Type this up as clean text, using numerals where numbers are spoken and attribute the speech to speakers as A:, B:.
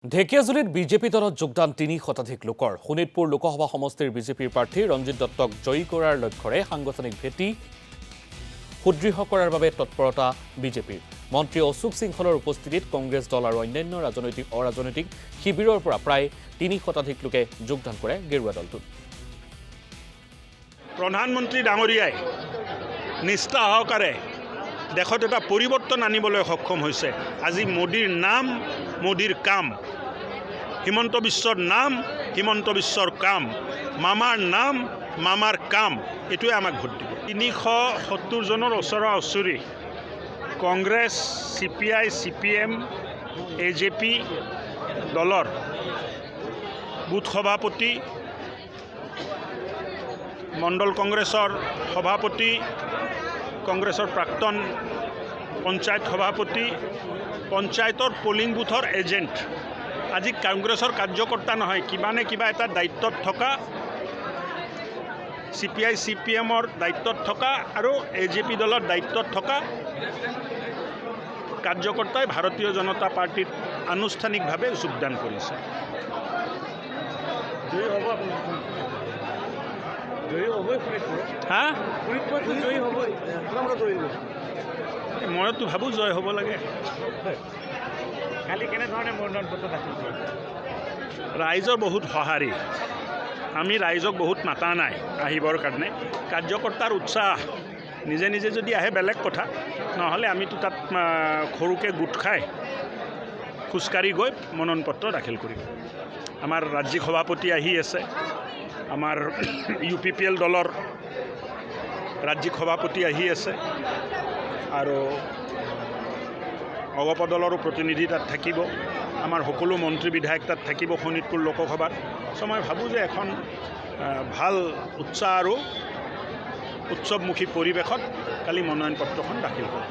A: ঢেকিয়াজুলিত BJP দলত যোগদান ৩ শতাধিক লোকৰ শোণিতপুৰ লোকসভা সমষ্টিৰ বিজেপিৰ প্ৰাৰ্থী ৰঞ্জিত দত্তক জয়ী কৰাৰ লক্ষ্যৰে সাংগঠনিক ভেটি সুদৃঢ় কৰাৰ বাবে তৎপৰতা বিজেপিৰ মন্ত্ৰী অশোক সিংহলৰ উপস্থিতিত কংগ্ৰেছ দল আৰু অন্যান্য অৰাজনৈতিক শিবিৰৰ পৰা প্ৰায় ৩ শতাধিক লোকে যোগদান কৰে গেৰুৱা দলটোত।
B: প্ৰধানমন্ত্ৰী ডাঙৰীয়াই নিষ্ঠা সহকাৰে দেশত এটা পৰিৱৰ্তন আনিবলৈ সক্ষম হৈছে। আজি মোদীৰ নাম মোদীৰ কাম, হিমন্ত বিশ্বৰ নাম হিমন্ত বিশ্বৰ কাম, মামাৰ নাম মামাৰ কাম, এইটোৱে আমাক ভোট দিব। ৩৭০ জনৰ ওচৰা ওচৰি কংগ্ৰেছ, CPI, CPM, AJP দলৰ বুথ সভাপতি, মণ্ডল কংগ্ৰেছৰ সভাপতি, কংগ্ৰেছৰ প্ৰাক্তন পঞ্চায়ত সভাপতি, পঞ্চায়তৰ পলিং বুথৰ এজেণ্ট, আজি কংগ্ৰেছৰ কাৰ্যকৰ্তা নহয়, কিবা নে কিবা এটা দায়িত্বত থকা, CPI, CPMৰ দায়িত্বত থকা আৰু AJP দলৰ দায়িত্বত থকা কাৰ্যকৰ্তাই ভাৰতীয় জনতা পাৰ্টিত আনুষ্ঠানিকভাৱে যোগদান কৰিছে। মইতো ভাবোঁ জয় হ'ব লাগে।
C: কালি কেনেধৰণে মনোনয়ন পত্ৰ দাখিল কৰিছে?
B: ৰাইজৰ বহুত সঁহাৰি, আমি ৰাইজক বহুত মাতা নাই আহিবৰ কাৰণে। কাৰ্যকৰ্তাৰ উৎসাহ, নিজে নিজে যদি আহে বেলেগ কথা, নহ'লে আমিতো তাত সৰুকৈ গোট খাই খোজকাঢ়ি গৈ মনোনয়ন পত্ৰ দাখিল কৰিম। আমাৰ ৰাজ্যিক সভাপতি আহি আছে, আমাৰ UPPL দলৰ ৰাজ্যিক সভাপতি আহি আছে আৰু অগপ দলৰো প্ৰতিনিধি তাত থাকিব, আমাৰ সকলো মন্ত্ৰী বিধায়ক তাত থাকিব শোণিতপুৰ লোকসভাত। চ' মই ভাবোঁ যে এখন ভাল উৎসাহ আৰু উৎসৱমুখী পৰিৱেশত কালি মনোনয়ন পত্ৰখন দাখিল কৰে।